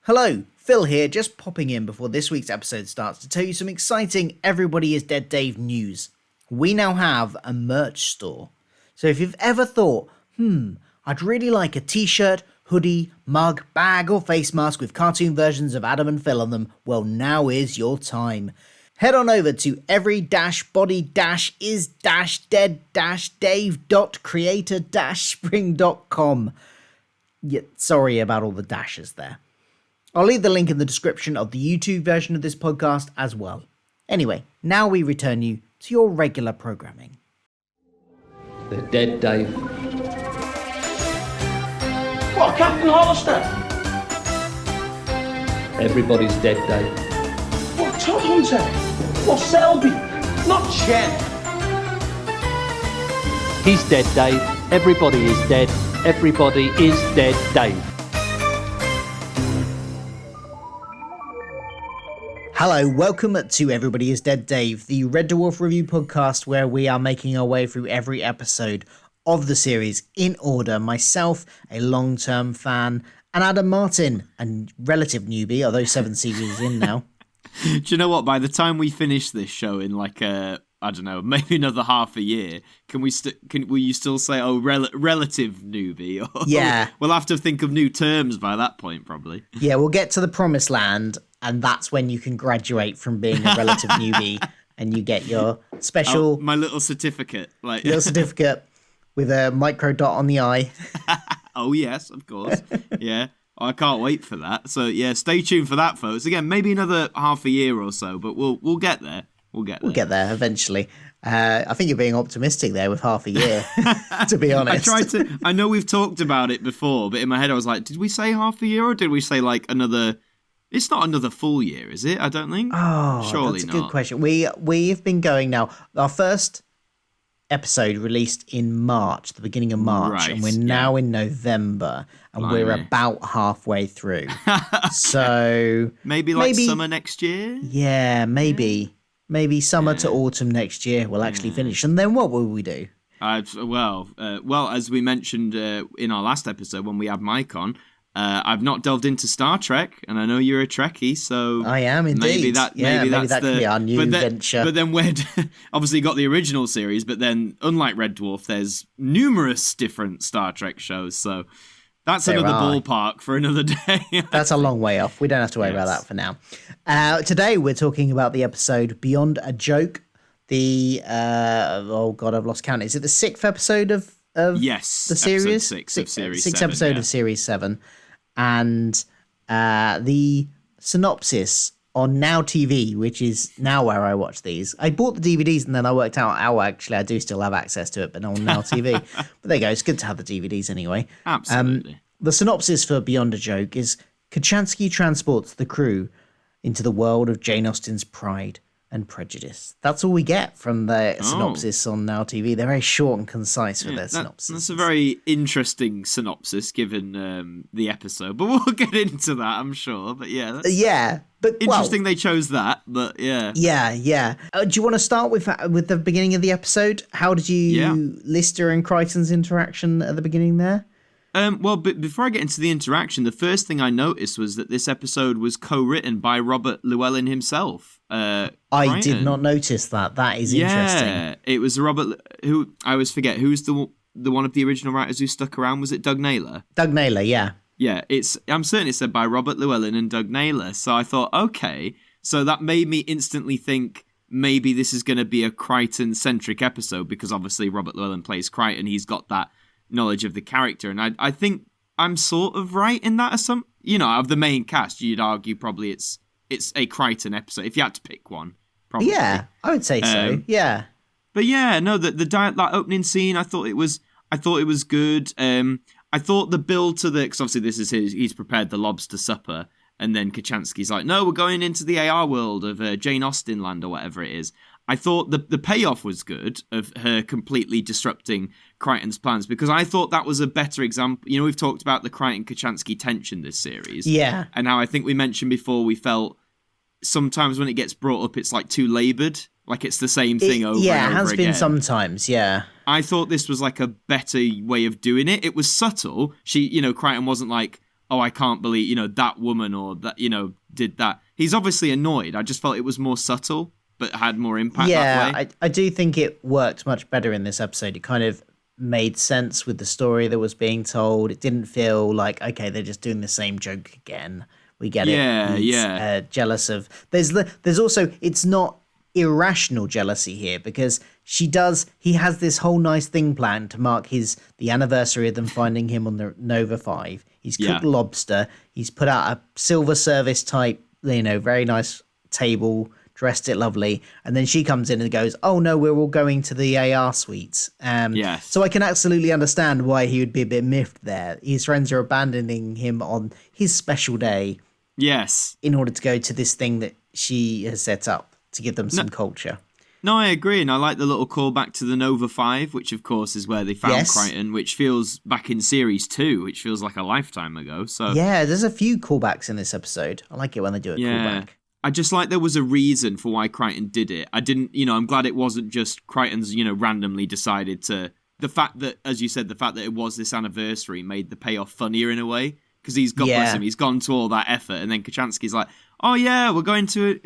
Hello, Phil here, just popping in before this week's episode starts to tell you some exciting Everybody is Dead Dave news. We now have a merch store. So if you've ever thought, I'd really like a t-shirt, hoodie, mug, bag or face mask with cartoon versions of Adam and Phil on them, well now is your time. Head on over to every-body-is-dead-dave.creator-spring.com. Yeah, sorry about all the dashes there. I'll leave the link in the description of the YouTube version of this podcast as well. Anyway, now we return you to your regular programming. The Dead Dave. What, Captain Hollister? Everybody's dead, Dave. What, Todd Hunter? What, Selby? Not Chen. He's dead, Dave. Everybody is dead. Everybody is dead, Dave. Hello, welcome to Everybody is Dead Dave, the Red Dwarf review podcast where we are making our way through every episode of the series in order. Myself, a long-term fan, and Adam Martyn, a relative newbie, although 7 seasons in now. Do you know what? By the time we finish this show in I don't know, maybe another half a year, will you still say, relative newbie? Or, Yeah. We'll have to think of new terms by that point, probably. Yeah, we'll get to the promised land, and that's when you can graduate from being a relative newbie, and you get your special... my little certificate. Little certificate with a micro dot on the eye. Oh, yes, of course. Yeah. I can't wait for that. So, yeah, stay tuned for that, folks. Again, maybe another half a year or so, but we'll get there. We'll get there eventually. I think you're being optimistic there with half a year, to be honest. I know we've talked about it before, but in my head I was like, did we say half a year or did we say another... It's not another full year, is it? I don't think. Oh, surely that's a not. good question. We've been going now. Our first episode released in March, the beginning of March, right, and we're now in November, and Blimey. we're about halfway through. Okay. So maybe summer next year. Yeah, maybe summer to autumn next year we'll actually finish, and then what will we do? Well, as we mentioned in our last episode when we had Mike on. I've not delved into Star Trek, and I know you're a Trekkie, so I am indeed. Maybe that could be our new venture. But then we're obviously got the original series, but then unlike Red Dwarf, there's numerous different Star Trek shows, so that's another ballpark for another day. That's a long way off. We don't have to worry about that for now. Today we're talking about the episode Beyond a Joke. The oh god, I've lost count. Is it the 6th episode of the series? Episode 6 of series 6th 7, episode of series 7. And the synopsis on Now TV, which is now where I watch these. I bought the DVDs and then I worked out how actually I do still have access to it, but not on Now TV. But there you go. It's good to have the DVDs anyway. Absolutely. The synopsis for Beyond a Joke is Kachansky transports the crew into the world of Jane Austen's Pride and Prejudice. That's all we get from the synopsis on Now TV. They're very short and concise with their synopsis. That's a very interesting synopsis given the episode, but we'll get into that, I'm sure. But yeah, but interesting they chose that. But yeah. Do you want to start with the beginning of the episode? How did you Lister and Kryten's interaction at the beginning there? Well, before I get into the interaction, the first thing I noticed was that this episode was co-written by Robert Llewellyn himself. I did not notice that. That is interesting. Yeah, it was Robert, who I always forget, who's the one of the original writers who stuck around? Was it Doug Naylor? Doug Naylor, yeah. Yeah, I'm certain it's said by Robert Llewellyn and Doug Naylor. So I thought, okay, so that made me instantly think maybe this is going to be a Kryten-centric episode because obviously Robert Llewellyn plays Kryten. He's got that knowledge of the character, and I think I'm sort of right in that assumption. You know, of the main cast, you'd argue probably it's a Kryten episode if you had to pick one. Probably. Yeah, I would say so. Yeah, but yeah, no, that opening scene, I thought it was good. I thought the build to because obviously this is he's prepared the lobster supper, and then Kachansky's like, no, we're going into the AR world of Jane Austen land or whatever it is. I thought the payoff was good of her completely disrupting Kryten's plans because I thought that was a better example. You know, we've talked about the Kryten-Kachansky tension this series. Yeah. And how I think we mentioned before we felt sometimes when it gets brought up, it's like too laboured. Like it's the same thing over and over again. Yeah, it has been sometimes, yeah. I thought this was like a better way of doing it. It was subtle. Kryten wasn't like, oh, I can't believe, that woman or that, did that. He's obviously annoyed. I just felt it was more subtle, but had more impact that way. Yeah, I do think it worked much better in this episode. It kind of made sense with the story that was being told. It didn't feel like, okay, they're just doing the same joke again. We get it. He's jealous of... There's also... It's not irrational jealousy here because he has this whole nice thing planned to mark the anniversary of them finding him on the Nova 5. He's cooked lobster. He's put out a silver service type, very nice table, dressed it lovely, and then she comes in and goes, oh no, we're all going to the AR suites. So I can absolutely understand why he would be a bit miffed there. His friends are abandoning him on his special day. Yes. In order to go to this thing that she has set up to give them some culture. No, I agree, and I like the little callback to the Nova 5, which of course is where they found Kryten, which feels back in series 2, which feels like a lifetime ago. So yeah, there's a few callbacks in this episode. I like it when they do a callback. I just like there was a reason for why Kryten did it. I didn't, I'm glad it wasn't just Kryten's, randomly decided to... The fact that, as you said, the fact that it was this anniversary made the payoff funnier in a way. Because he's gone to all that effort, and then Kochanski's like, oh yeah, we're going to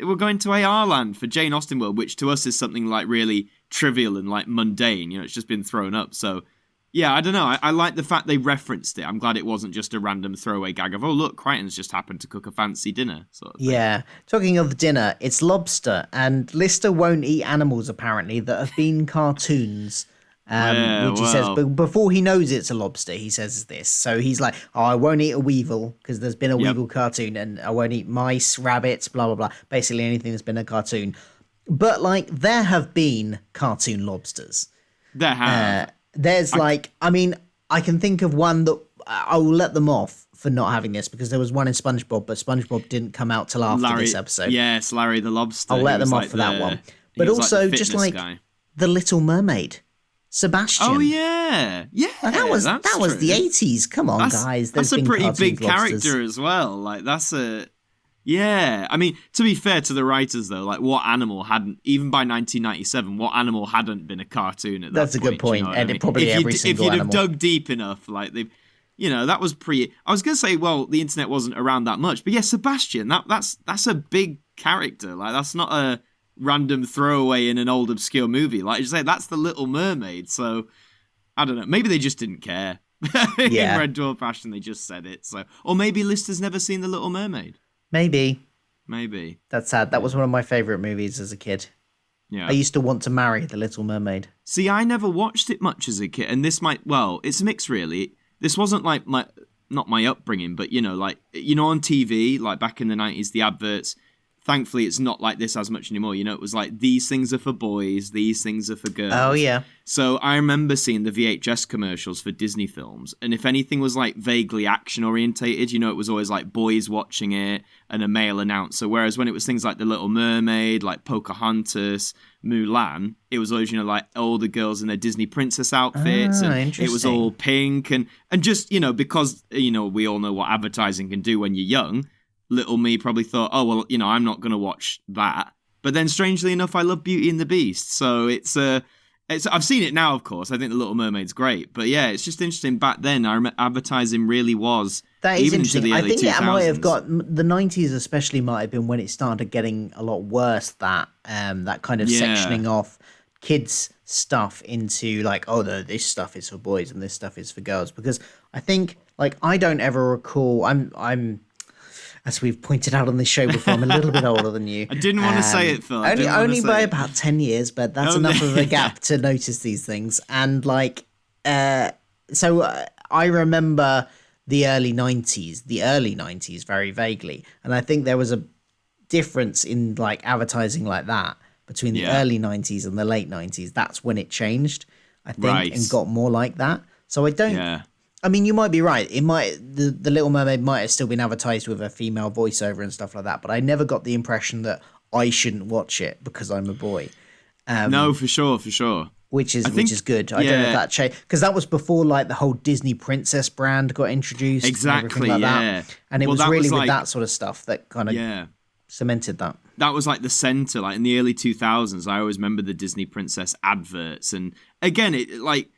AR land for Jane Austen World, which to us is something like really trivial and like mundane. It's just been thrown up. So yeah, I don't know. I like the fact they referenced it. I'm glad it wasn't just a random throwaway gag of, oh look, Kryten's just happened to cook a fancy dinner sort of thing. Yeah. Talking of dinner, it's lobster, and Lister won't eat animals apparently that have been cartoons. Which he says, but before he knows it's a lobster, he says this. So he's like, oh, I won't eat a weevil because there's been a weevil cartoon, and I won't eat mice, rabbits, blah, blah, blah. Basically anything that's been a cartoon. But like, there have been cartoon lobsters. There have. There's I can think of one that I will let them off for not having this because there was one in SpongeBob, but SpongeBob didn't come out till after this episode. Yes, Larry the Lobster. I'll let them off for that one. But also just like The Little Mermaid. Sebastian. Oh yeah, that was the 80s. Come on, guys. That's a pretty big character as well. Like that's a I mean, to be fair to the writers though, like what animal hadn't, even by 1997, what animal hadn't been a cartoon at that point? That's a good point, and it probably every single if you'd animal. have dug deep enough, like they've. That was I was gonna say, well, the internet wasn't around that much, but yeah, Sebastian. That's a big character. Like that's not a random throwaway in an old obscure movie. Like you say, that's the Little Mermaid. So I don't know. Maybe they just didn't care. In Red Dwarf fashion, they just said it. So, or maybe Lister's never seen the Little Mermaid. Maybe. That's sad. That was one of my favorite movies as a kid. Yeah. I used to want to marry the Little Mermaid. See, I never watched it much as a kid, and this it's mixed really. This wasn't like not my upbringing, but on TV, like back in the 90s, the adverts. Thankfully, it's not like this as much anymore. It was like, these things are for boys, these things are for girls. Oh, yeah. So I remember seeing the VHS commercials for Disney films. And if anything was like vaguely action orientated, it was always like boys watching it and a male announcer. Whereas when it was things like The Little Mermaid, like Pocahontas, Mulan, it was always, like all the girls in their Disney princess outfits. And it was all pink. And just, because, we all know what advertising can do when you're young. Little me probably thought, oh, well, I'm not going to watch that. But then, strangely enough, I love Beauty and the Beast. So it's I've seen it now, of course. I think The Little Mermaid's great. But yeah, it's just interesting. Back then, advertising really was. That is even interesting. To the early I think 2000s. it might have got the 90s, especially, might have been when it started getting a lot worse. That kind of sectioning off kids' stuff into like, oh, no, this stuff is for boys and this stuff is for girls. Because I think, like, I don't ever recall. I'm. As we've pointed out on this show before, I'm a little bit older than you. I didn't want to say it, Phil. Only by about 10 years, but that's enough of a gap to notice these things. And I remember the early 90s very vaguely. And I think there was a difference in like advertising like that between the early 90s and the late 90s. That's when it changed, I think, and got more like that. So I don't... Yeah. I mean, you might be right. It might the Little Mermaid might have still been advertised with a female voiceover and stuff like that, but I never got the impression that I shouldn't watch it because I'm a boy. No, for sure. Which is good. I don't know if that changed because that was before like the whole Disney Princess brand got introduced. Exactly, and that. And it was really with that sort of stuff that kind of cemented that. That was like the center. Like in the early 2000s, I always remember the Disney Princess adverts, and again, it like.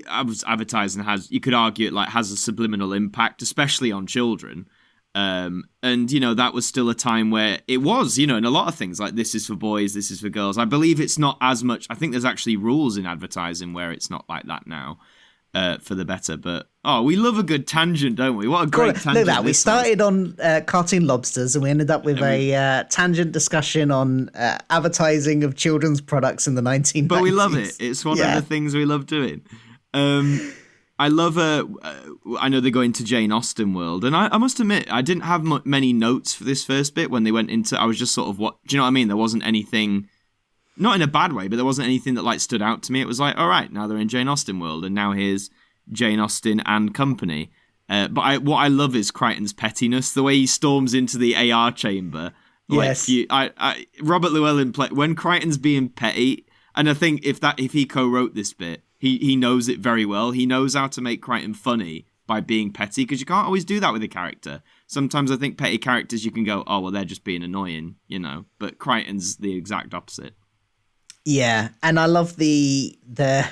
advertising you could argue it like has a subliminal impact, especially on children. And, that was still a time where it was, in a lot of things, like this is for boys, this is for girls. I believe it's not as much. I think there's actually rules in advertising where it's not like that now, for the better. But, we love a good tangent, don't we? What a great tangent. Look at that. We started on cartoon lobsters and we ended up with a tangent discussion on advertising of children's products in the 1990s. But we love it. It's one of the things we love doing. I love I know they go into Jane Austen world, and I must admit I didn't have many notes for this first bit when they went into. I was just sort of do you know what I mean? There wasn't anything, not in a bad way, but there wasn't anything that like stood out to me. It was like, all right, now they're in Jane Austen world, and now here's Jane Austen and company. But what I love is Kryten's pettiness, the way he storms into the AR chamber. Yes. Robert Llewellyn when Kryten's being petty, and I think if he co-wrote this bit. He knows it very well. He knows how to make Kryten funny by being petty, because you can't always do that with a character. Sometimes I think petty characters you can go, oh, well, they're just being annoying, But Kryten's the exact opposite. Yeah, and I love the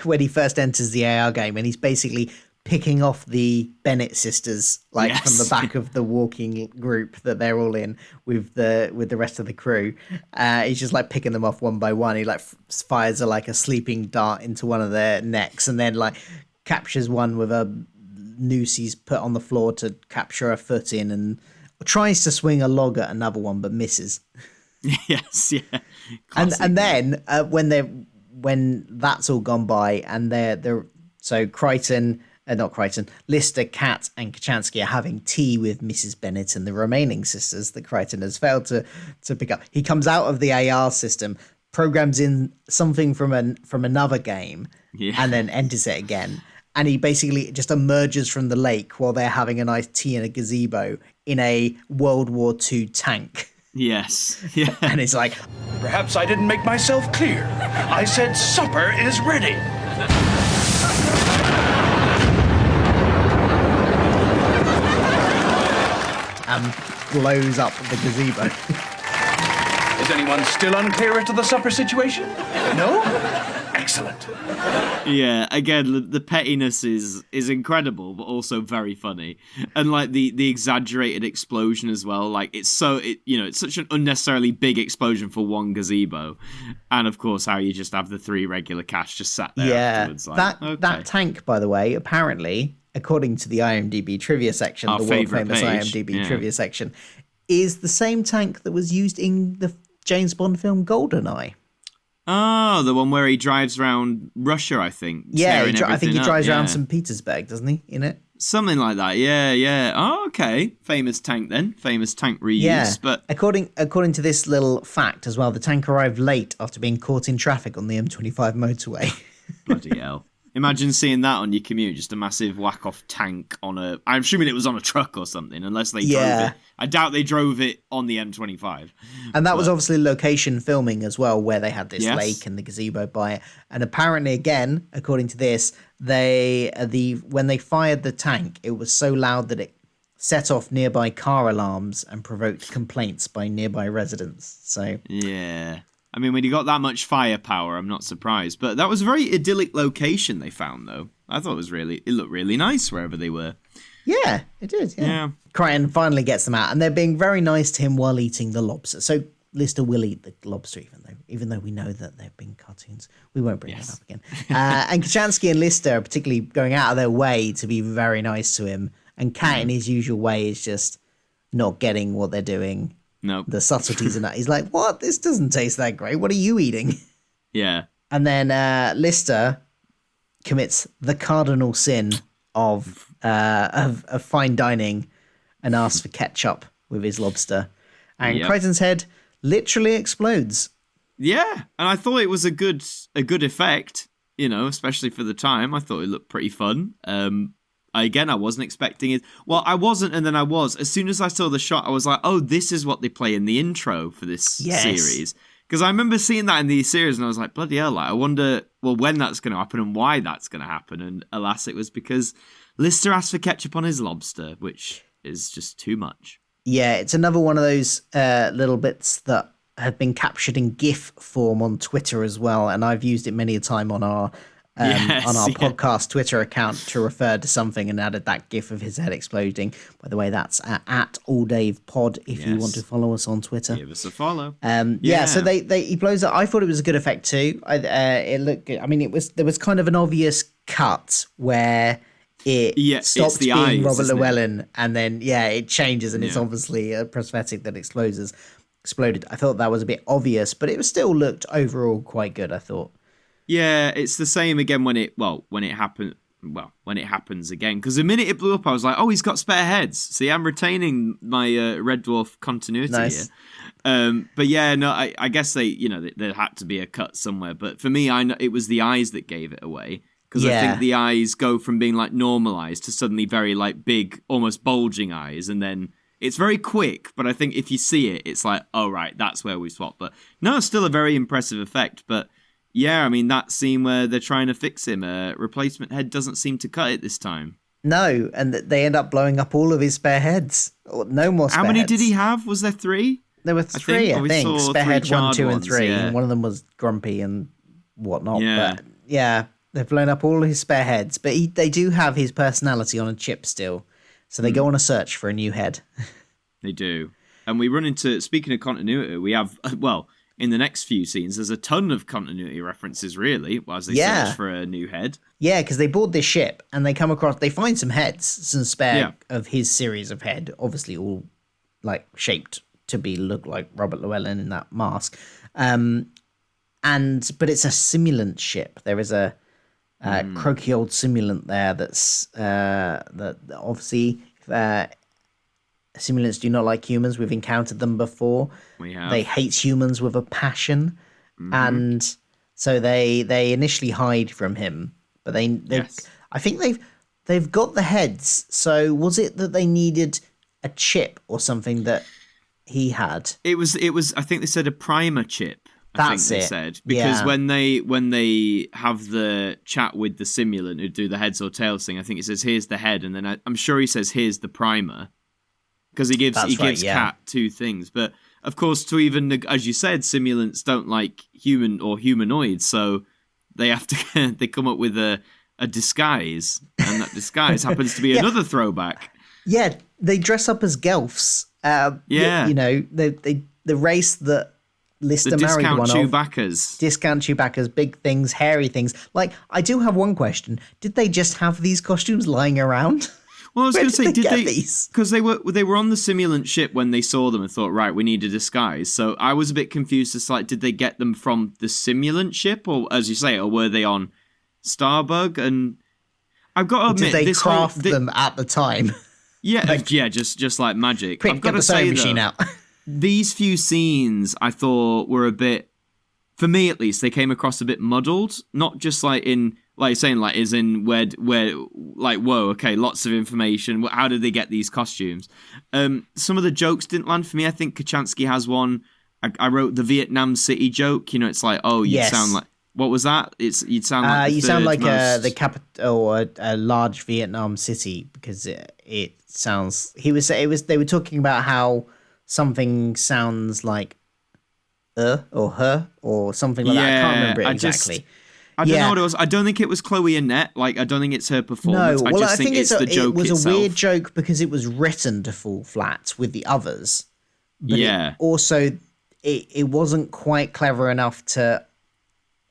when he first enters the AR game and he's basically picking off the Bennett sisters from the back of the walking group that they're all in with the rest of the crew. He's just like picking them off one by one. He like fires a sleeping dart into one of their necks and then like captures one with a noose he's put on the floor to capture a foot in, and tries to swing a log at another one but misses. Yes, yeah. Classic, and then when that's all gone by and they're so Kryten. Not Kryten, Lister, Kat, and Kochanski are having tea with Mrs. Bennett and the remaining sisters that Kryten has failed to pick up. He comes out of the AR system, programs in something from another game, and then enters it again. And he basically just emerges from the lake while they're having a nice tea in a gazebo in a World War II tank. Yes. Yeah. And it's like, Perhaps I didn't make myself clear. I said supper is ready. and blows up the gazebo. Is anyone still unclear as to the supper situation? No? Excellent. Yeah, again, the pettiness is incredible, but also very funny, and like the exaggerated explosion as well. Like it's such an unnecessarily big explosion for one gazebo, and of course how you just have the three regular cast just sat there. Afterwards, like, that tank, by the way, apparently, according to the IMDb trivia section, Our the world famous page. IMDb trivia section, is the same tank that was used in the James Bond film GoldenEye. Oh, the one where he drives around Russia, I think. Yeah, I think he drives around St. Petersburg, doesn't he, in it? Something like that, yeah. Oh, okay. Famous tank then. Famous tank reuse. Yeah. But according to this little fact as well, the tank arrived late after being caught in traffic on the M25 motorway. Bloody hell. Imagine seeing that on your commute, just a massive whack-off tank on a... I'm assuming it was on a truck or something, unless they drove it. I doubt they drove it on the M25. And that was obviously location filming as well, where they had this lake and the gazebo by it. And apparently, again, according to this, when they fired the tank, it was so loud that it set off nearby car alarms and provoked complaints by nearby residents. So yeah. I mean, when you got that much firepower, I'm not surprised. But that was a very idyllic location they found, though. I thought it looked really nice wherever they were. Yeah, it did, yeah. Kryten finally gets them out, and they're being very nice to him while eating the lobster. So Lister will eat the lobster, even though we know that they've been cartoons. We won't bring that up again. And Kochanski and Lister are particularly going out of their way to be very nice to him. And Kat, in his usual way, is just not getting what they're doing. Nope. The subtleties in that. He's like, what? This doesn't taste that great. What are you eating? Yeah. And then Lister commits the cardinal sin of fine dining and asks for ketchup with his lobster. And Kryten's head literally explodes. Yeah. And I thought it was a good effect, especially for the time. I thought it looked pretty fun. Again, I wasn't expecting it. Well, I wasn't, and then I was. As soon as I saw the shot, I was like, oh, this is what they play in the intro for this series. Because I remember seeing that in the series, and I was like, bloody hell, I wonder, when that's going to happen and why that's going to happen. And alas, it was because Lister asked for ketchup on his lobster, which is just too much. Yeah, it's another one of those little bits that have been captured in GIF form on Twitter as well, and I've used it many a time on our on our podcast Twitter account to refer to something and added that gif of his head exploding. By the way, that's at alldavepod if you want to follow us on Twitter. Give us a follow. So he blows up. I thought it was a good effect too. It looked good. I mean, there was kind of an obvious cut where it stops being eyes, Robert Llewellyn and then it changes and it's obviously a prosthetic that exploded. I thought that was a bit obvious, but it still looked overall quite good, I thought. Yeah, it's the same again when it happens again. Because the minute it blew up, I was like, oh, he's got spare heads. See, I'm retaining my Red Dwarf continuity here. But I guess there had to be a cut somewhere. But for me, I know it was the eyes that gave it away. Because I think the eyes go from being like normalized to suddenly very like big, almost bulging eyes. And then it's very quick. But I think if you see it, it's like, oh, right, that's where we swap. But no, it's still a very impressive effect. But yeah, I mean, that scene where they're trying to fix him, replacement head doesn't seem to cut it this time. No, and they end up blowing up all of his spare heads. No more spare heads. How many did he have? Was there 3? There were 3, I think. Spare head 1, 2, and 3. Yeah. And one of them was grumpy and whatnot. Yeah. But they've blown up all his spare heads. But they do have his personality on a chip still. So they go on a search for a new head. They do. And we run into, speaking of continuity, we have, in the next few scenes, there's a ton of continuity references, really, as they search for a new head. Yeah, because they board this ship and they find some heads, some spare of his series of head, obviously all like shaped to look like Robert Llewellyn in that mask. But it's a simulant ship. There is a croaky old simulant there that obviously Simulants do not like humans. We've encountered them before. We have. They hate humans with a passion, and so they initially hide from him. But I think they've got the heads. So was it that they needed a chip or something that he had? It was. I think they said a primer chip. That's it. They said because when they have the chat with the simulant who do the heads or tails thing, I think it says here's the head, and then I'm sure he says here's the primer. Because he gives Cat 2 things. But, of course, to even, as you said, simulants don't like human or humanoids, so they have to they come up with a disguise, and that disguise happens to be another throwback. Yeah, they dress up as gelfs. The race that Lister married one Chewbaccas. Discount Chewbaccas, big things, hairy things. Like, I do have one question. Did they just have these costumes lying around? Well, I was going to say, did they? Because they were on the simulant ship when they saw them and thought, right, we need a disguise. So I was a bit confused as to, like, did they get them from the simulant ship, or as you say, or were they on Starbug? And I've got to admit, did they craft them at the time? Yeah, just like magic. Quick, I've got get the to say, sewing machine out. These few scenes I thought were a bit, for me at least, they came across a bit muddled. Not just like in. Like you're saying, like, is in where, like, whoa, okay, lots of information. How did they get these costumes? Some of the jokes didn't land for me. I think Kachansky has one. I wrote the Vietnam City joke. You know, it's like, oh, you sound like, what was that? You'd sound like you sound like the capital or a large Vietnam city because it sounds. They were talking about how something sounds like or her or something like that. I can't remember it exactly. I don't know what it was. I don't think it was Chloe Annette. Like, I don't think it's her performance. No, well, I think it's the joke itself. It was a weird joke because it was written to fall flat with the others. But it wasn't quite clever enough to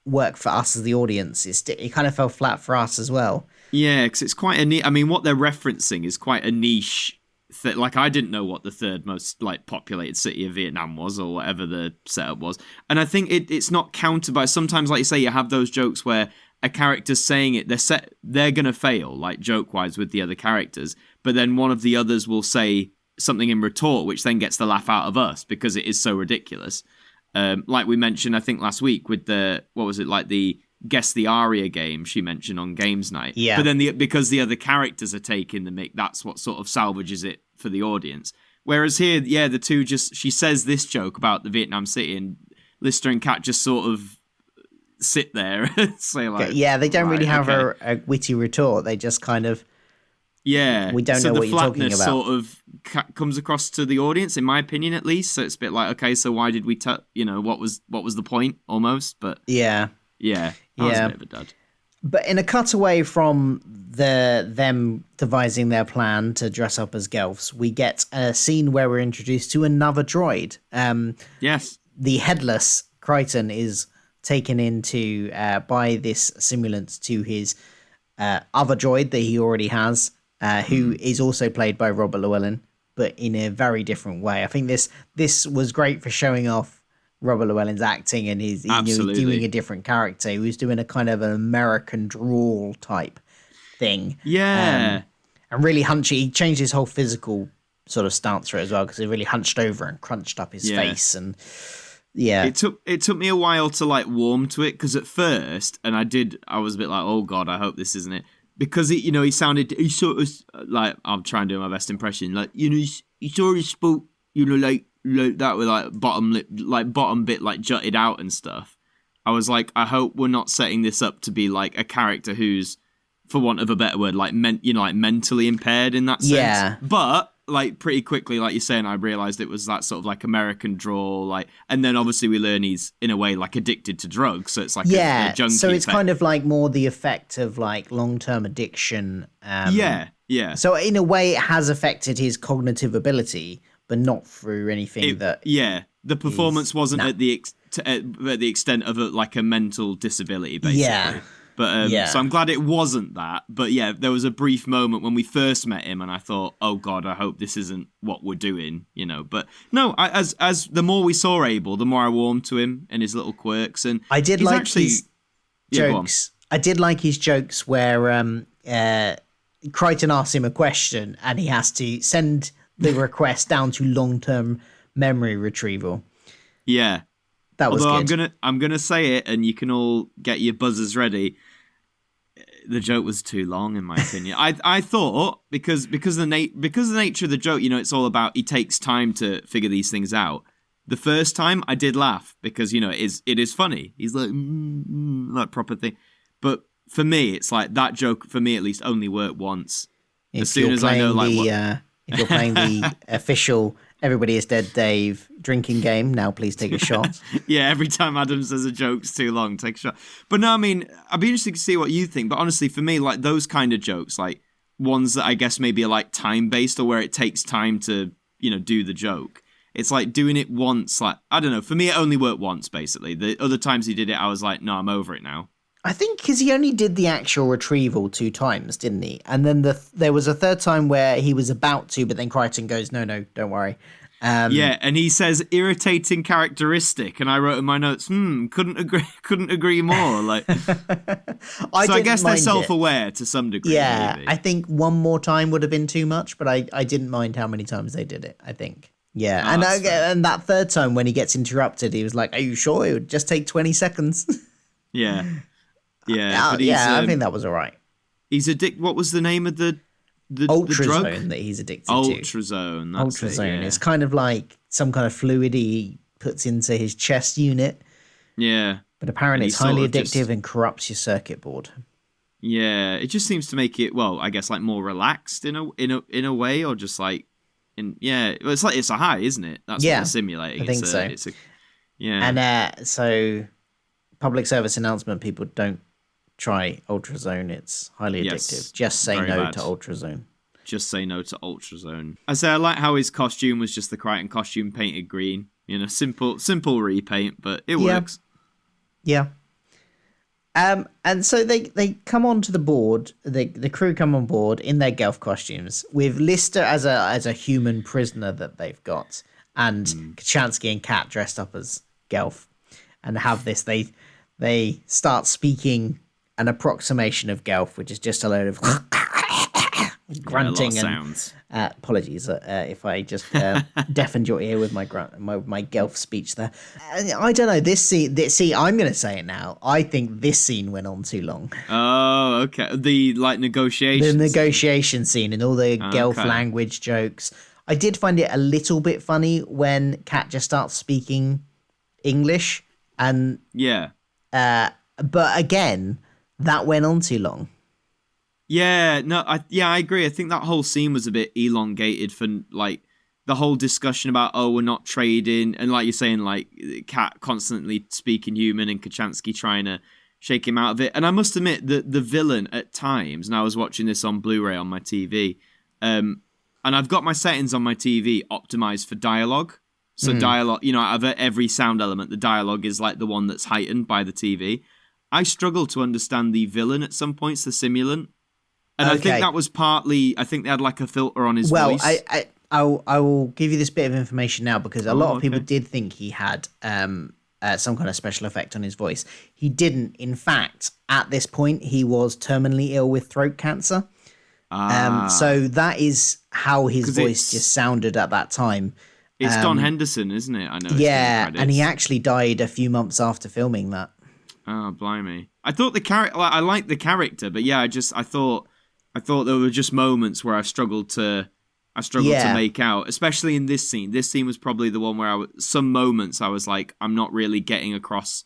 work for us as the audience. It kind of fell flat for us as well. Yeah, because it's quite a niche. I mean, what they're referencing is quite a niche. Like, I didn't know what the third most like populated city of Vietnam was, or whatever the setup was. And I think it's not countered by. Sometimes, like you say, you have those jokes where a character's saying it, they're gonna fail, like joke wise, with the other characters. But then one of the others will say something in retort, which then gets the laugh out of us because it is so ridiculous. Like we mentioned, I think last week with the Guess the Aria game she mentioned on Games Night. Yeah. But then because the other characters are taking the mic, that's what sort of salvages it for the audience. Whereas here, the two she says this joke about the Vietnam City and Lister and Kat just sort of sit there and say like... Yeah, they don't really have a witty retort. They just kind of... Yeah. We don't know what you're talking about. So the flatness sort of comes across to the audience, in my opinion at least. So it's a bit like, okay, so why did we... what was the point almost? But... Yeah. Yeah, I was a bit of a dud. But in a cutaway from them devising their plan to dress up as gelfs, we get a scene where we're introduced to another droid. Yes. The headless Kryten is taken into by this simulant to his other droid that he already has, who is also played by Robert Llewellyn, but in a very different way. I think this was great for showing off Robert Llewellyn's acting and his doing a different character. He was doing a kind of an American drawl type thing. Yeah. And really hunchy. He changed his whole physical sort of stance for it as well, because he really hunched over and crunched up his face. And yeah. It took me a while to like warm to it, because at first, and I was a bit like, oh God, I hope this isn't it. Because he sort of like, I'm trying to do my best impression. Like, he sort of spoke, like that with like bottom bit like jutted out and stuff. I was like, I hope we're not setting this up to be like a character who's, for want of a better word, like like mentally impaired in that sense. Yeah. But like pretty quickly, like you're saying, I realized it was that sort of like American drawl, like, and then obviously we learn he's in a way like addicted to drugs, so it's like a junkie. So it's effect. kind of like more the effect of like long-term addiction. Yeah. So in a way, it has affected his cognitive ability, but not through anything the performance wasn't at the extent of like a mental disability, basically. Yeah. But so I'm glad it wasn't that. But yeah, there was a brief moment when we first met him, and I thought, oh God, I hope this isn't what we're doing, But no, as the more we saw Abel, the more I warmed to him and his little quirks. And I did like his jokes. I did like his jokes where Kryten asks him a question, and he has to send the request down to long-term memory retrieval. Yeah. That was Although good. I'm gonna say it, and you can all get your buzzers ready. The joke was too long, in my opinion. I thought because of the nature of the joke, it's all about he takes time to figure these things out. The first time I did laugh because it is funny. He's like that proper thing, but for me, it's like that joke for me at least only worked once. As soon as I know, like if you're playing the official Everybody is Dead Dave drinking game, now please take a shot. Yeah, every time Adam says a joke's too long, take a shot. But no, I mean, I'd be interested to see what you think. But honestly, for me, like those kind of jokes, like ones that I guess maybe are like time-based or where it takes time to, do the joke. It's like doing it once, like, I don't know. For me, it only worked once, basically. The other times he did it, I was like, no, I'm over it now. I think because he only did the actual retrieval 2 times, didn't he? And then there was a third time where he was about to, but then Kryten goes, no, don't worry. Yeah, and he says irritating characteristic, and I wrote in my notes, couldn't agree more. Like, I guess they're self-aware to some degree. Yeah, maybe. I think one more time would have been too much, but I didn't mind how many times they did it. I think. Yeah, and that third time when he gets interrupted, he was like, "Are you sure? It would just take 20 seconds." Yeah. But I think that was all right. He's what was the name of the Ultrazone that he's addicted to? Ultrazone. Ultrazone. It's kind of like some kind of fluid he puts into his chest unit. Yeah. But apparently it's highly addictive and corrupts your circuit board. Yeah, it just seems to make it, well, I guess like more relaxed in a way, or just like it's a high, isn't it? That's what they're simulating. I think so. And so public service announcement, people don't try Ultrazone. It's highly addictive. Just say no to Ultrazone. Just say no to Ultrazone. I like how his costume was just the Kryten costume painted green. Simple repaint, but it works. Yeah. And so they come onto the board. The crew come on board in their gelf costumes with Lister as a human prisoner that they've got, and Kachansky and Kat dressed up as gelf, and have this. They start speaking an approximation of gelf, which is just a load of grunting and sounds. Apologies if I just deafened your ear with my gelf speech there. I don't know, this scene, I'm going to say it now. I think this scene went on too long. Oh, okay. The negotiation scene and all the gelf language jokes. I did find it a little bit funny when Kat just starts speaking English, and but again, that went on too long. Yeah, no, I agree. I think that whole scene was a bit elongated for like the whole discussion about we're not trading, and like you're saying, like Kat constantly speaking human and Kachansky trying to shake him out of it. And I must admit that the villain at times, and I was watching this on Blu-ray on my TV, and I've got my settings on my TV optimized for dialogue. So dialogue, out of every sound element, the dialogue is like the one that's heightened by the TV. I struggle to understand the villain at some points, the Simulant. And I think that was partly, I think they had like a filter on his voice. Well, I will give you this bit of information now because a lot of people did think he had some kind of special effect on his voice. He didn't. In fact, at this point, he was terminally ill with throat cancer. So that is how his voice just sounded at that time. It's Don Henderson, isn't it? I know. Yeah, and he actually died a few months after filming that. Oh, blimey! I thought the character. I liked the character, but yeah, I thought there were just moments where I struggled to make out, especially in this scene. This scene was probably the one where some moments I was like, I'm not really getting across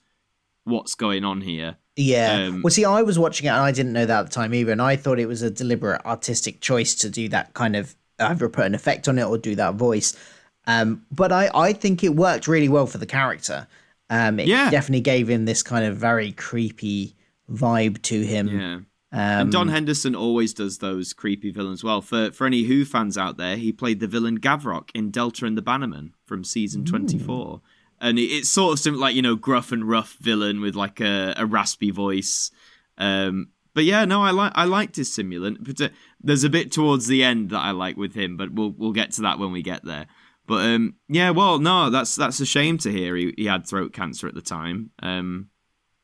what's going on here. Yeah. Well, see, I was watching it and I didn't know that at the time either, and I thought it was a deliberate artistic choice to do that kind of either put an effect on it or do that voice. But I think it worked really well for the character. It definitely gave him this kind of very creepy vibe to him. Yeah. And Don Henderson always does those creepy villains well. For any Who fans out there, he played the villain Gavrock in Delta and the Bannerman from season 24. And it's sort of something like, gruff and rough villain with like a raspy voice. But yeah, no, I liked his Simulant. But there's a bit towards the end that I like with him, but we'll get to that when we get there. But yeah, well, no, that's a shame to hear he had throat cancer at the time.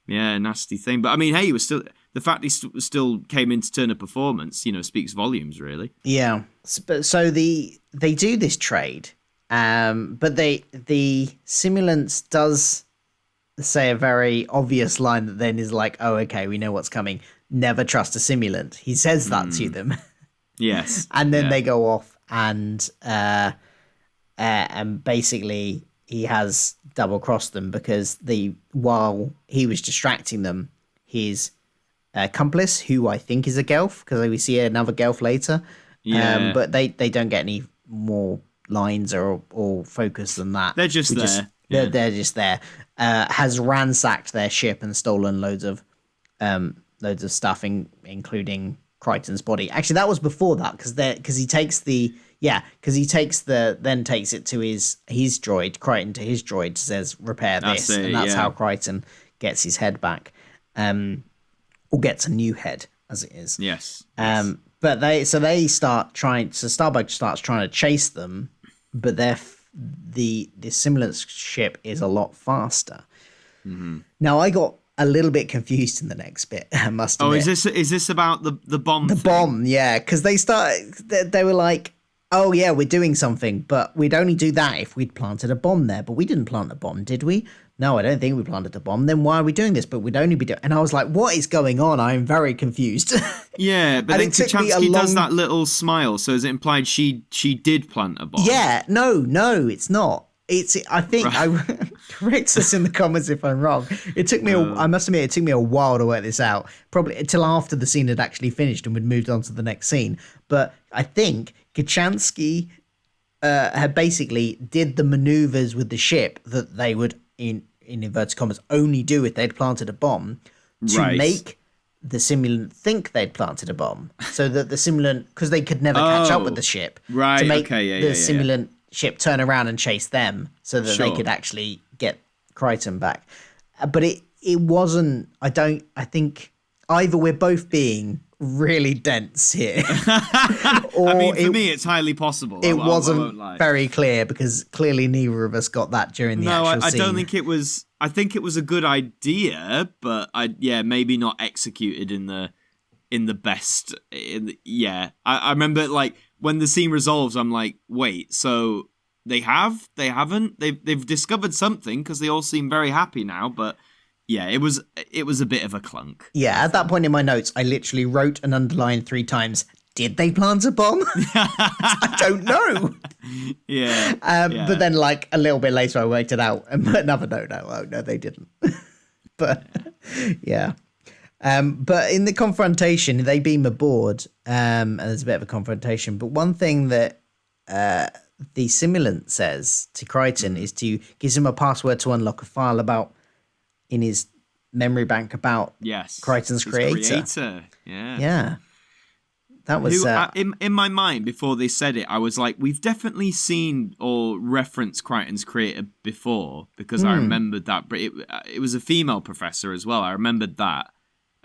Yeah, nasty thing. But I mean, hey, he was still the fact he still came in to turn a performance, speaks volumes, really. Yeah. So they do this trade, but the Simulants does say a very obvious line that then is like, oh, okay, we know what's coming. Never trust a Simulant. He says that to them. Yes. And then they go off and basically he has double-crossed them because while he was distracting them, his accomplice, who I think is a gelf, because we see another gelf later, but they don't get any more lines or focus than that. They're just there. They're just there. Has ransacked their ship and stolen loads of stuff, including Kryten's body. Actually, that was before that because he takes it to his droid, Kryten to his droid, says repair this, and that's how Kryten gets his head back, or gets a new head as it is. Yes. But they start trying. So Starbug starts trying to chase them, but the Simulant ship is a lot faster. Mm-hmm. Now I got a little bit confused in the next bit, I must admit. Is this about the bomb? The bomb, yeah, because they were like, oh yeah, we're doing something, but we'd only do that if we'd planted a bomb there. But we didn't plant a bomb, did we? No, I don't think we planted a bomb. Then why are we doing this? But we'd only be doing... And I was like, what is going on? I'm very confused. Yeah, but then Kachansky does that little smile, so is it implied she did plant a bomb? Yeah, no, it's not. I think right. Correct us in the comments if I'm wrong. It took me I must admit, it took me a while to work this out. Probably until after the scene had actually finished and we'd moved on to the next scene. But I think Kachansky had basically did the maneuvers with the ship that they would, in inverted commas, only do if they'd planted a bomb to make the Simulant think they'd planted a bomb, so that the Simulant, because they could never catch up with the ship, to make the Simulant ship turn around and chase them, so that they could actually get Kryten back. But it wasn't. I think either we're both being really dense here, or I mean, for me, it's highly possible. It wasn't very clear because clearly neither of us got that during the actual scene. No, I don't think it was. I think it was a good idea, but maybe not executed in the best. I remember like when the scene resolves, I'm like, wait, so they haven't, they've discovered something because they all seem very happy now, but. Yeah, it was a bit of a clunk. Yeah, at that point in my notes, I literally wrote and underlined 3 times, did they plant a bomb? I don't know. Yeah, But then, like, a little bit later, I worked it out. And put another note out. Oh, no, they didn't. But, yeah. But in the confrontation, they beam aboard, and there's a bit of a confrontation. But one thing that the Simulant says to Kryten is gives him a password to unlock a file in his memory bank about Yes. Kryten's His creator. Yeah. Yeah. That was... in my mind, before they said it, I was like, we've definitely seen or referenced Kryten's creator before, because I remembered that. But it was a female professor as well. I remembered that.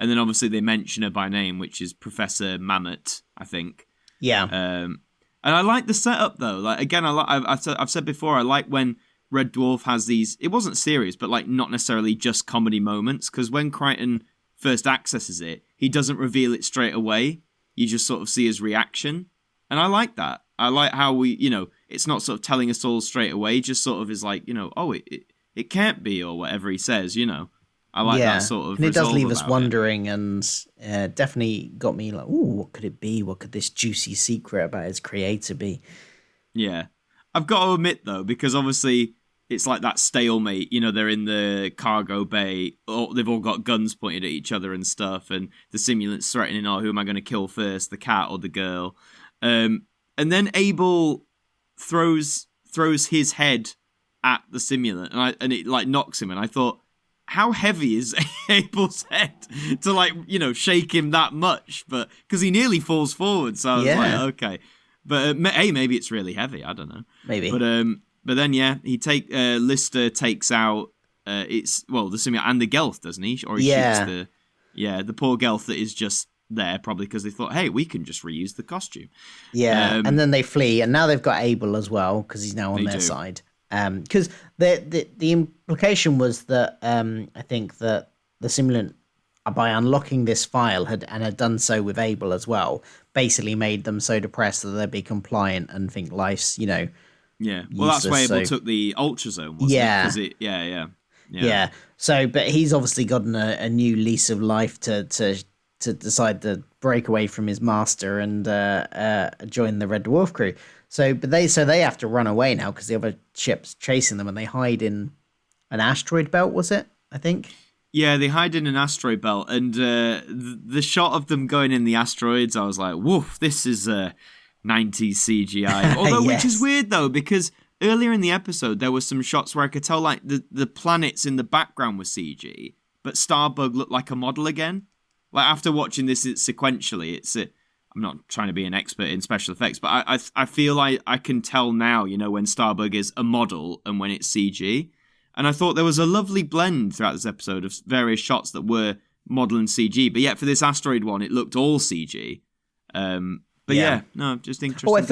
And then obviously they mention her by name, which is Professor Mamet, I think. yeah. And I like the setup though. Like again, I've said before, I like when Red Dwarf has these. It wasn't serious, but like not necessarily just comedy moments. Because when Kryten first accesses it, he doesn't reveal it straight away. You just sort of see his reaction, and I like that. I like how it's not sort of telling us all straight away. Just sort of is like, oh, it can't be, or whatever he says. I like that sort of. And it does leave us about wondering, and definitely got me like, ooh, what could it be? What could this juicy secret about his creator be? Yeah. I've got to admit, though, because obviously it's like that stalemate. They're in the cargo bay. They've all got guns pointed at each other and stuff, and the Simulants threatening, who am I going to kill first, the cat or the girl? And then Abel throws his head at the Simulant, and it like knocks him, and I thought, how heavy is Abel's head to shake him that much? But because he nearly falls forward, so I was like, okay. But maybe it's really heavy. I don't know. Maybe. But then Lister takes out the Simulant and the gelf, doesn't he? Or he shoots the poor gelf that is just there, probably because they thought, hey, we can just reuse the costume. Yeah, and then they flee, and now they've got Abel as well because he's now on their side. Because the implication was that I think that the Simulant, by unlocking this file, had done so with Abel as well, basically made them so depressed that they'd be compliant and think life's Yeah. Well, that's why Abel took the ultrazone, wasn't it? Yeah. So, but he's obviously gotten a new lease of life to decide to break away from his master and join the Red Dwarf crew. So they have to run away now because the other ship's chasing them, and they hide in an asteroid belt. Was it? I think. Yeah, they hide in an asteroid belt, and the shot of them going in the asteroids, I was like, woof, this is 90s CGI. Although, which is weird, though, because earlier in the episode, there were some shots where I could tell, like, the planets in the background were CG, but Starbug looked like a model again. Like, after watching this sequentially, I'm not trying to be an expert in special effects, but I feel like I can tell now, when Starbug is a model and when it's CG. And I thought there was a lovely blend throughout this episode of various shots that were model and CG, but yet for this asteroid one, it looked all CG. Just interesting. Oh, we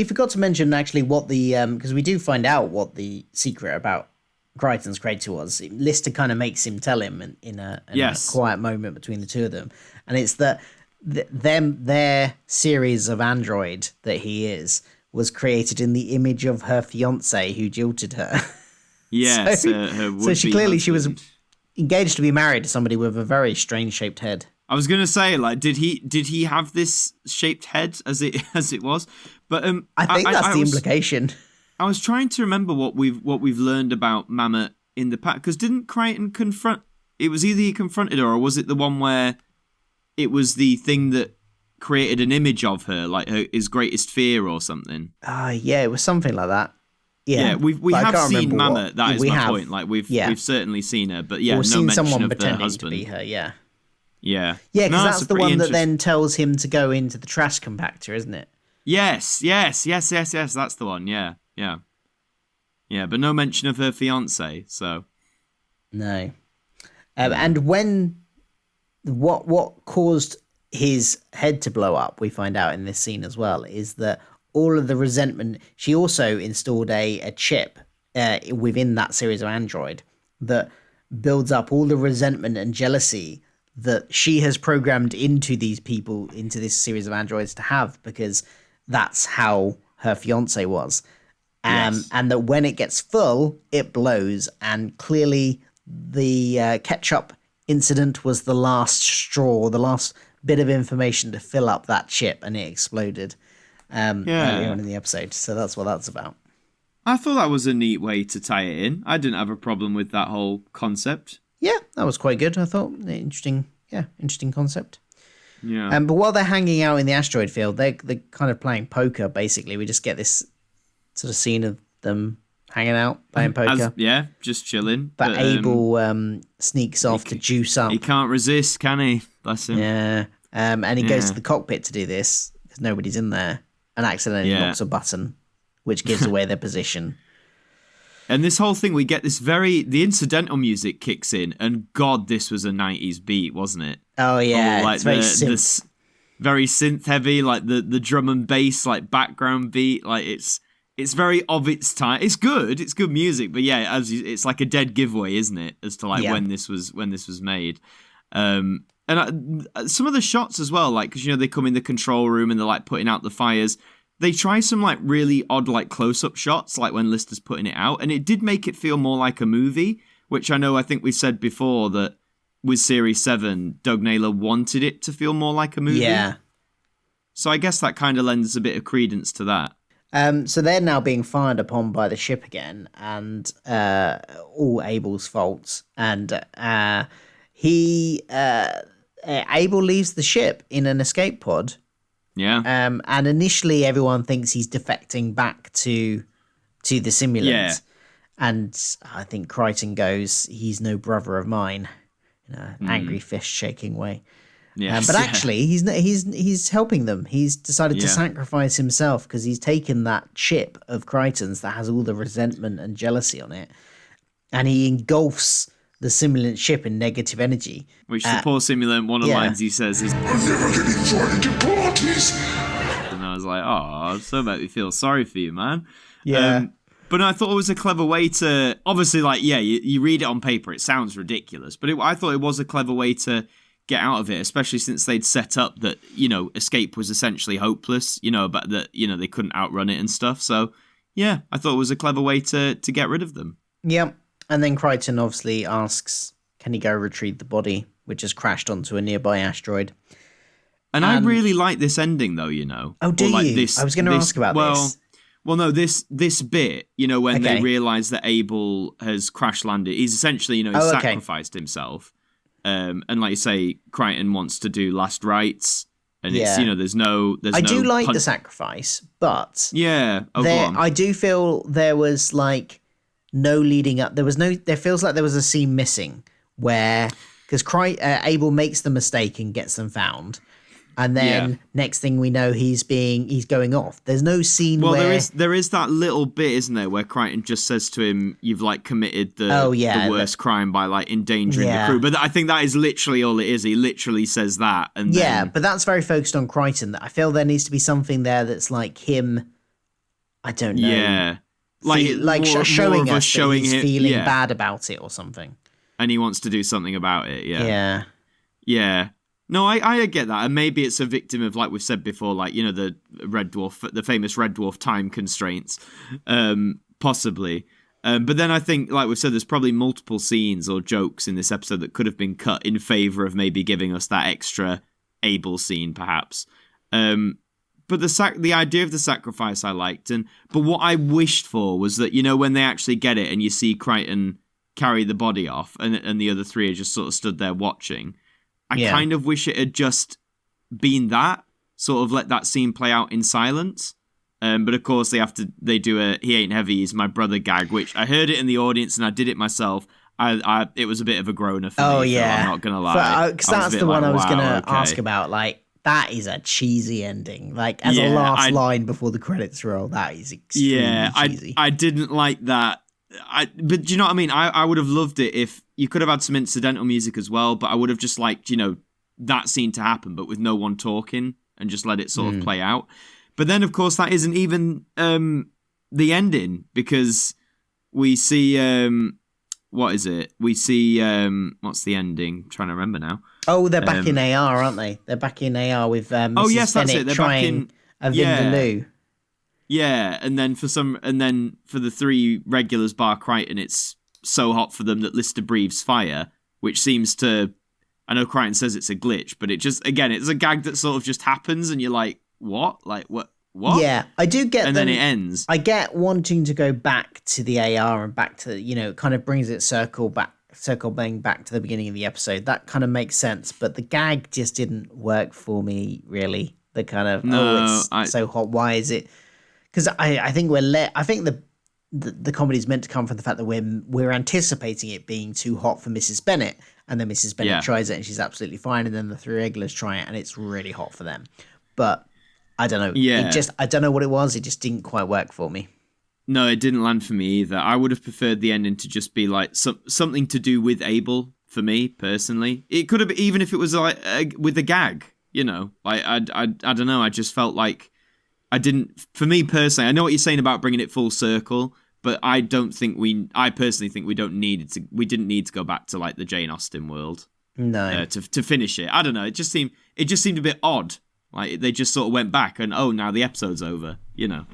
forgot to mention actually what the because we do find out what the secret about Kryten's creator was. Lister kind of makes him tell him in a quiet moment between the two of them, and it's that their series of android that he is was created in the image of her fiance who jilted her. Yes, so she was engaged to be married to somebody with a very strange shaped head. I was gonna say, like, did he have this shaped head as it was? But I think that's the implication. I was trying to remember what we've learned about Mamet in the past, because didn't Kryten confront? It was either he confronted her, or was it the one where it was the thing that created an image of her, like his greatest fear or something? Yeah, it was something like that. Yeah, we have seen Mamet. That is my point. Like we've certainly seen her, but no seen mention someone of pretending the husband. to be her. Yeah, because that's the one that then tells him to go into the trash compactor, isn't it? Yes. That's the one. Yeah. But no mention of her fiance. So no. And when what caused his head to blow up, we find out in this scene as well, is that all of the resentment. She also installed a chip within that series of android that builds up all the resentment and jealousy that she has programmed into these people, into this series of androids to have, because that's how her fiance was. And that when it gets full, it blows. And clearly the ketchup incident was the last straw, the last bit of information to fill up that chip, and it exploded earlier on in the episode. So that's what that's about. I thought that was a neat way to tie it in. I didn't have a problem with that whole concept. Yeah, that was quite good. I thought interesting concept. Yeah. But while they're hanging out in the asteroid field, they're kind of playing poker. Basically, we just get this sort of scene of them hanging out, playing poker. Just chilling. But Abel sneaks off to juice up. He can't resist, can he? Bless him. Yeah. And he goes to the cockpit to do this because nobody's in there and accidentally knocks a button, which gives away their position. And this whole thing, we get the incidental music kicks in, and God, this was a 90s beat, wasn't it? Oh, yeah. Like it's very synth. Very synth heavy, like the drum and bass, like background beat. Like it's very of its time. It's good music, but yeah, it's like a dead giveaway, isn't it? As to like when this was made. And some of the shots as well, like, because, they come in the control room and they're like putting out the fires. They try some like really odd like close-up shots, like when Lister's putting it out, and it did make it feel more like a movie, which I think we said before that with Series 7, Doug Naylor wanted it to feel more like a movie. Yeah. So I guess that kind of lends a bit of credence to that. So they're now being fired upon by the ship again, and all Abel's faults. And Abel leaves the ship in an escape pod. Yeah. And initially everyone thinks he's defecting back to the Simulants. Yeah. And I think Kryten goes, he's no brother of mine, in an angry fist shaking way. Yes. But actually, he's helping them. He's decided to sacrifice himself because he's taken that ship of Kryten's that has all the resentment and jealousy on it, and he engulfs the Simulant ship in negative energy. Which the poor Simulant, one of the lines he says is, I'm never getting joined into parties. And I was like, oh, so make me feel sorry for you, man. Yeah. But I thought it was a clever way to, obviously, like, you read it on paper, it sounds ridiculous, but I thought it was a clever way to get out of it, especially since they'd set up that, escape was essentially hopeless, but that, they couldn't outrun it and stuff. So, yeah, I thought it was a clever way to get rid of them. Yep. And then Kryten obviously asks, can he go retrieve the body, which has crashed onto a nearby asteroid? And I really like this ending, though, Oh, do like you? I was going to ask about this. Well, no, this bit, when they realise that Abel has crash landed, he's essentially, sacrificed himself. And like you say, Kryten wants to do last rites, and it's, there's no. I do like the sacrifice, but go on. I do feel there was like no leading up. There feels like there was a scene missing where because Abel makes the mistake and gets them found. And then next thing we know, he's going off. There's no scene where... Well, there is that little bit, isn't there, where Kryten just says to him, you've, like, committed the worst crime by, like, endangering the crew. But I think that is literally all it is. He literally says that. And then... but that's very focused on Kryten. I feel there needs to be something there that's, like, him... I don't know. Yeah. Showing us that he's feeling bad about it or something. And he wants to do something about it, Yeah. Yeah. No, I get that, and maybe it's a victim of, like we've said before, like, the Red Dwarf, the famous Red Dwarf time constraints, possibly. But then I think, like we've said, there's probably multiple scenes or jokes in this episode that could have been cut in favour of maybe giving us that extra Abel scene, perhaps. But the idea of the sacrifice I liked, but what I wished for was that, when they actually get it and you see Kryten carry the body off, and the other three are just sort of stood there watching. I kind of wish it had just been that, sort of let that scene play out in silence. But of course they do a "he ain't heavy, he's my brother" gag, which I heard it in the audience and I did it myself. It was a bit of a groaner for me. Oh yeah, I'm not gonna lie. Because that's the one I was gonna ask about. Like, that is a cheesy ending. Like, as a last line before the credits roll, that is extremely cheesy. I didn't like that. But do you know what I mean? I would have loved it if you could have had some incidental music as well, but I would have just liked, that scene to happen, but with no one talking and just let it sort of play out. But then, of course, that isn't even the ending, because we see, what is it? We see, what's the ending? I'm trying to remember now. Oh, they're back in AR, aren't they? They're back in AR with Mrs. That's it. They're back in a Vindaloo. Yeah, and then for the three regulars bar Kryten, it's so hot for them that Lister breathes fire, which seems to, I know Kryten says it's a glitch, but it just, again, it's a gag that sort of just happens and you're like, what? Like, what? Yeah, I do get and then it ends. I get wanting to go back to the AR and back to, it kind of brings it circling back to the beginning of the episode. That kind of makes sense, but the gag just didn't work for me, really. The kind of, it's so hot, why is it? Because I think I think the comedy is meant to come from the fact that we're anticipating it being too hot for Mrs. Bennet, and then Mrs. Bennet tries it and she's absolutely fine, and then the three regulars try it and it's really hot for them. But I don't know. Yeah. I don't know what it was. It just didn't quite work for me. No, it didn't land for me either. I would have preferred the ending to just be like something to do with Abel for me personally. It could have been, even if it was like with a gag, you know. Like I don't know. I just felt like I didn't. For me personally, I know what you're saying about bringing it full circle, but I personally think we didn't need to go back to like the Jane Austen world. No. To finish it. I don't know. It just seemed a bit odd. Like they just sort of went back and now the episode's over. You know.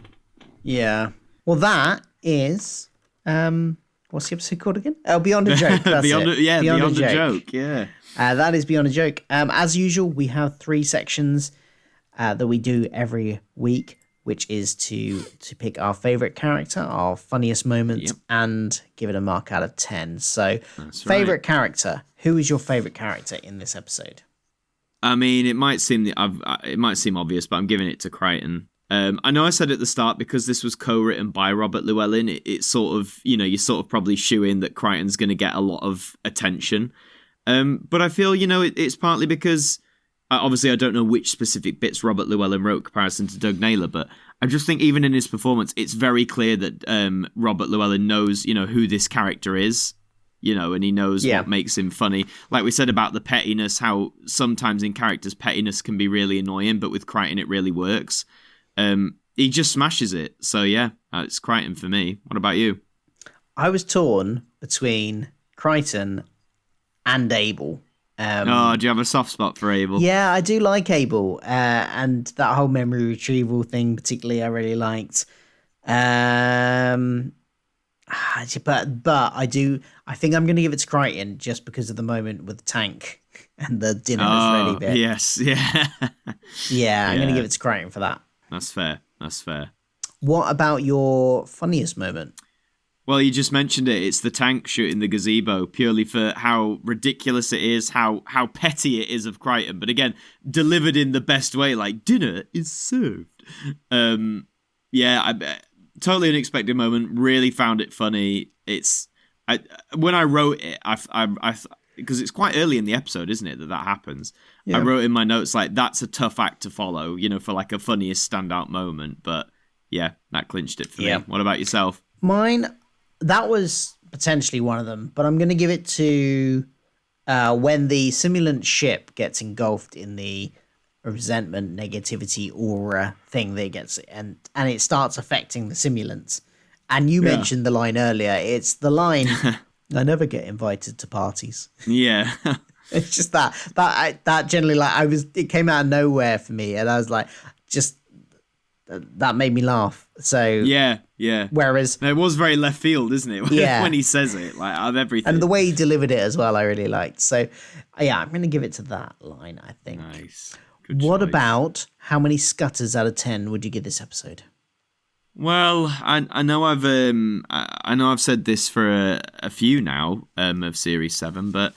Yeah. Well, that is what's the episode called again? Oh, Beyond a Joke. That's Beyond it. Beyond a Joke. Yeah. That is Beyond a Joke. As usual, we have 3 sections that we do every week, which is to pick our favorite character, our funniest moment, and give it a mark out of 10. So, favorite character. Who is your favorite character in this episode? I mean, it might seem obvious, but I'm giving it to Kryten. I know I said at the start, because this was co-written by Robert Llewellyn, it's sort of, you sort of probably shoe in that Kryten's going to get a lot of attention. But I feel, it's partly because, obviously I don't know which specific bits Robert Llewellyn wrote in comparison to Doug Naylor, but I just think even in his performance, it's very clear that Robert Llewellyn knows, who this character is. And he knows what makes him funny. Like we said about the pettiness, how sometimes in characters pettiness can be really annoying, but with Kryten it really works. He just smashes it. So yeah, it's Kryten for me. What about you? I was torn between Kryten and Abel. Do you have a soft spot for Abel? Yeah, I do like Abel, and that whole memory retrieval thing particularly I really liked. But I think I'm going to give it to Kryten just because of the moment with the tank and the dinner was ready bit. Yes, yeah. Yeah, I'm going to give it to Kryten for that. That's fair. What about your funniest moment? Well, you just mentioned it. It's the tank shooting the gazebo, purely for how ridiculous it is, how petty it is of Kryten. But again, delivered in the best way, like dinner is served. Totally unexpected moment. Really found it funny. When I wrote it, I because it's quite early in the episode, isn't it, that happens? Yeah. I wrote in my notes like that's a tough act to follow, for like a funniest standout moment. But yeah, that clinched it for me. What about yourself? Mine, that was potentially one of them, but I'm going to give it to when the Simulant ship gets engulfed in the resentment, negativity, aura thing that gets, and it starts affecting the Simulants. And you mentioned the line earlier. It's the line, I never get invited to parties. Yeah. It's just that generally, like, it came out of nowhere for me, and I was like, just that made me laugh. So yeah. Whereas it was very left field, isn't it? Yeah. When he says it, like, out of everything, and the way he delivered it as well, I really liked. So yeah, I'm going to give it to that line, I think. Nice. What about how many scutters out of 10 would you give this episode? Well, I know I've said this for a few now of Series 7, but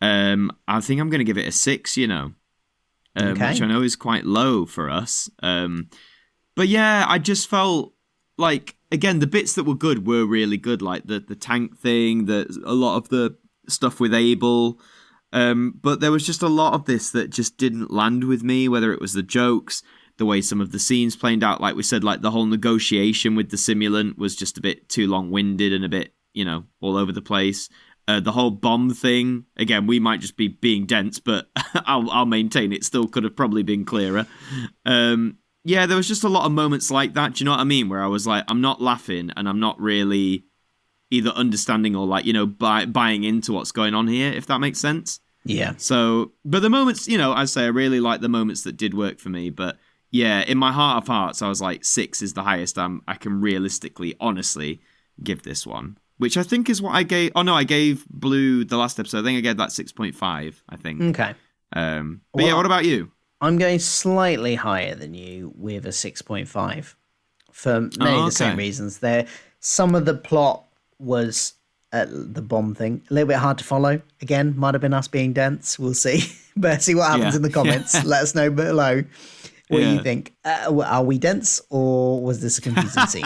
I think I'm going to give it a 6. Which I know is quite low for us. But yeah, I just felt like, again, the bits that were good were really good, like the tank thing, a lot of the stuff with Abel. But there was just a lot of this that just didn't land with me, whether it was the jokes, the way some of the scenes played out. Like we said, like the whole negotiation with the Simulant was just a bit too long-winded and a bit, all over the place. The whole bomb thing, again, we might just be being dense, but I'll maintain it still could have probably been clearer. Yeah, there was just a lot of moments like that, do you know what I mean? Where I was like, I'm not laughing and I'm not really either understanding or like, buying into what's going on here, if that makes sense. Yeah. So, but the moments, I say I really like the moments that did work for me. But yeah, in my heart of hearts, I was like 6 is the highest I can realistically, honestly give this one. Which I think is what I gave. Oh no, I gave Blue the last episode. I think I gave that 6.5. I think. Okay. But yeah, what about you? I'm going slightly higher than you with a 6.5 for many of the same reasons. Some of the plot was the bomb thing a little bit hard to follow. Again, might have been us being dense. We'll see. But see what happens in the comments. Let us know below what you think. Are we dense or was this a confusing scene?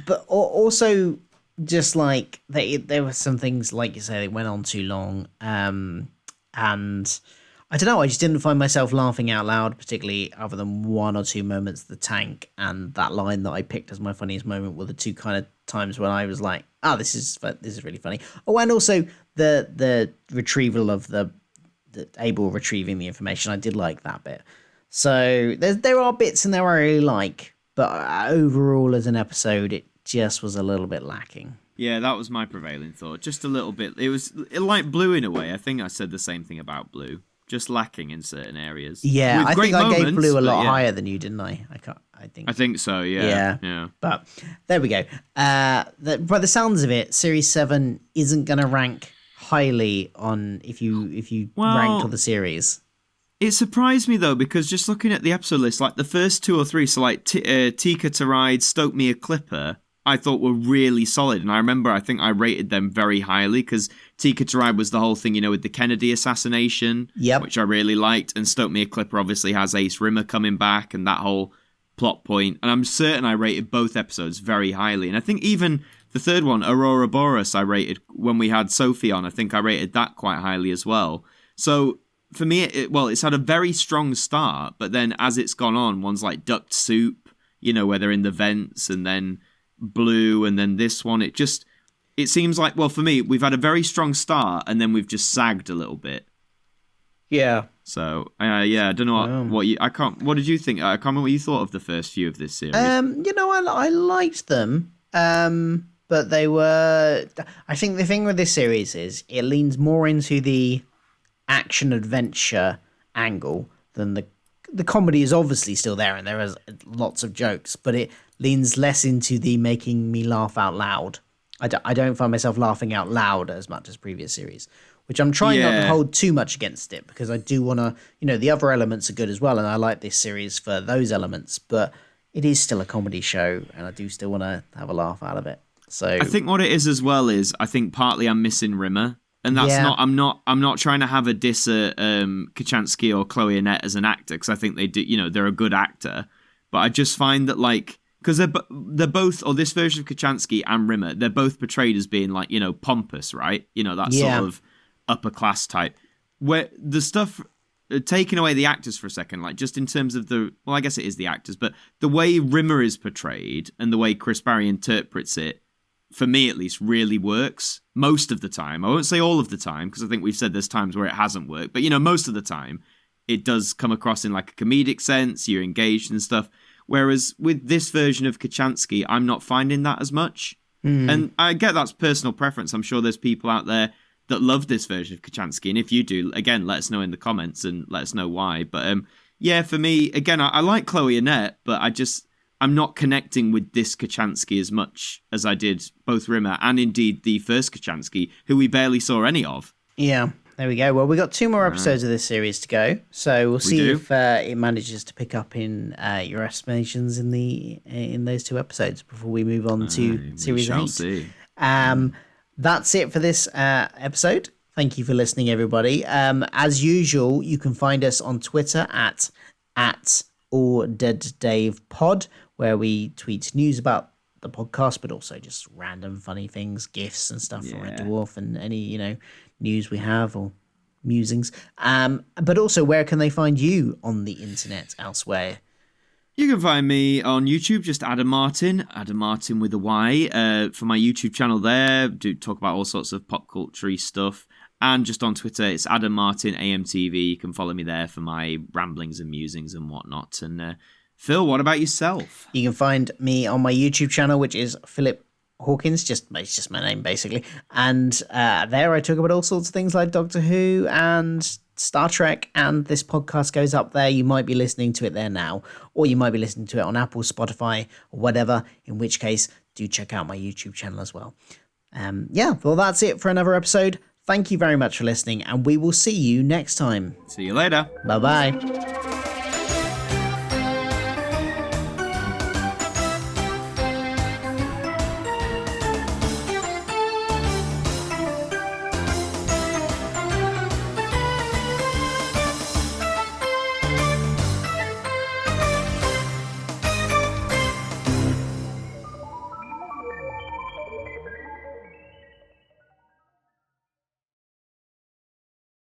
But also, just like there were some things, like you say, that went on too long. And I don't know, I just didn't find myself laughing out loud, particularly other than one or two moments of the tank, and that line that I picked as my funniest moment were the two kind of times when I was like, this is really funny. Oh, and also the retrieval of the Abel retrieving the information. I did like that bit. So there are bits in there I really like, but overall as an episode, it just was a little bit lacking. Yeah, that was my prevailing thought. Just a little bit. It was like Blue in a way. I think I said the same thing about Blue. Just lacking in certain areas. Yeah, with I think I gave Blue a lot yeah. higher than you, didn't I? I think so. Yeah. But there we go. By the sounds of it, Series 7 isn't going to rank highly on if you ranked all the series. It surprised me though, because just looking at the episode list, like the first 2 or 3, so like Tika to Ride, Stoke Me a Clipper, I thought were really solid. And I remember, I think I rated them very highly because Tika to Ride was the whole thing, with the Kennedy assassination, which I really liked. And Stoke Me a Clipper obviously has Ace Rimmer coming back and that whole plot point. And I'm certain I rated both episodes very highly. And I think even the third one, Aurora Boreas, I rated when we had Sophie on. I think I rated that quite highly as well. So for me, it's had a very strong start. But then as it's gone on, ones like Duct Soup, where they're in the vents, and then Blue, and then this one, it seems like, well, for me, we've had a very strong start and then we've just sagged a little bit. Yeah. So I don't know what did you think? I can't remember what you thought of the first few of this series. I liked them, but they were, I think the thing with this series is it leans more into the action adventure angle than the comedy is obviously still there and there is lots of jokes, but it leans less into the making me laugh out loud. I don't find myself laughing out loud as much as previous series, which I'm trying not to hold too much against it, because I do want to, the other elements are good as well, and I like this series for those elements, but it is still a comedy show, and I do still want to have a laugh out of it. So I think what it is as well is, I think partly I'm missing Rimmer. And that's I'm not trying to have a diss at Kochanski or Chloe Annette as an actor, because I think they do, they're a good actor. But I just find that, like, because they're both, or this version of Kochanski and Rimmer, they're both portrayed as being like, pompous, right? That sort of upper class type. Where the stuff, taking away the actors for a second, like just in terms of I guess it is the actors, but the way Rimmer is portrayed and the way Chris Barry interprets it, for me at least, really works most of the time. I won't say all of the time, because I think we've said there's times where it hasn't worked, but most of the time it does come across in like a comedic sense, you're engaged and stuff. Whereas with this version of Kochanski, I'm not finding that as much. And I get that's personal preference. I'm sure there's people out there that love this version of Kochanski, and if you do, again, let us know in the comments and let us know why. But for me, again, I like Chloe Annette, but I'm not connecting with this Kochanski as much as I did both Rimmer and indeed the first Kochanski, who we barely saw any of. Yeah, there we go. Well, we got 2 more episodes of this series to go, so we'll see if it manages to pick up in your estimations in those 2 episodes before we move on to Series 8. See. That's it for this episode. Thank you for listening, everybody. As usual, you can find us on Twitter at AllDeadDavePod, where we tweet news about the podcast, but also just random funny things, GIFs and stuff from Red Dwarf and any, news we have or musings. But also, where can they find you on the internet elsewhere? You can find me on YouTube, just Adam Martyn with a Y, for my YouTube channel there. Do talk about all sorts of pop culture stuff. And just on Twitter, it's Adam Martyn AMTV. You can follow me there for my ramblings and musings and whatnot. And Phil, what about yourself? You can find me on my YouTube channel, which is Philip Hawkins. It's just my name, basically. And there I talk about all sorts of things like Doctor Who and Star Trek, and this podcast goes up there. You might be listening to it there now, or you might be listening to it on Apple, Spotify, or whatever, in which case, do check out my YouTube channel as well. Well, that's it for another episode. Thank you very much for listening, and we will see you next time. See you later. Bye-bye.